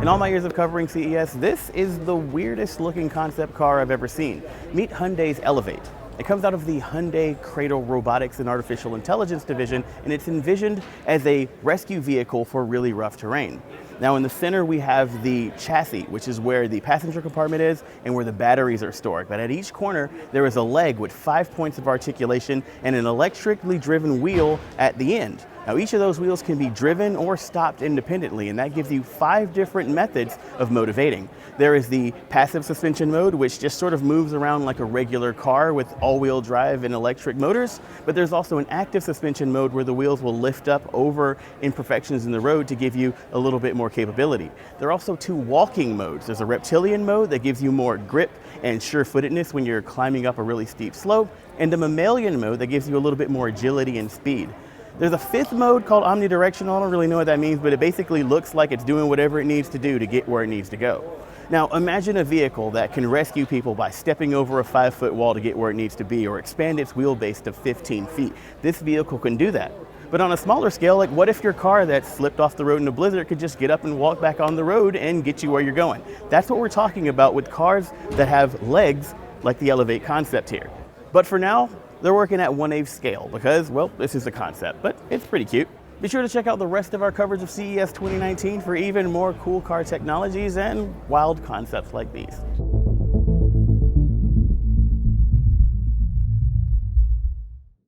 In all my years of covering CES, this is the weirdest looking concept car I've ever seen. Meet Hyundai's Elevate. It comes out of the Hyundai Cradle Robotics and Artificial Intelligence division, and it's envisioned as a rescue vehicle for really rough terrain. Now in the center we have the chassis, which is where the passenger compartment is and where the batteries are stored. But at each corner there is a leg with 5 points of articulation and an electrically driven wheel at the end. Now each of those wheels can be driven or stopped independently, and that gives you 5 different methods of motivating. There is the passive suspension mode, which just sort of moves around like a regular car with all-wheel drive and electric motors, but there's also an active suspension mode where the wheels will lift up over imperfections in the road to give you a little bit more capability. There are also 2 walking modes. There's a reptilian mode that gives you more grip and sure-footedness when you're climbing up a really steep slope, and a mammalian mode that gives you a little bit more agility and speed. There's a 5th mode called omnidirectional. I don't really know what that means, but it basically looks like it's doing whatever it needs to do to get where it needs to go. Now imagine a vehicle that can rescue people by stepping over a 5-foot wall to get where it needs to be, or expand its wheelbase to 15 feet. This vehicle can do that. But on a smaller scale, like what if your car that slipped off the road in a blizzard could just get up and walk back on the road and get you where you're going? That's what we're talking about with cars that have legs like the Elevate concept here. But for now, they're working at 1/8 scale because, well, this is a concept, but it's pretty cute. Be sure to check out the rest of our coverage of CES 2019 for even more cool car technologies and wild concepts like these.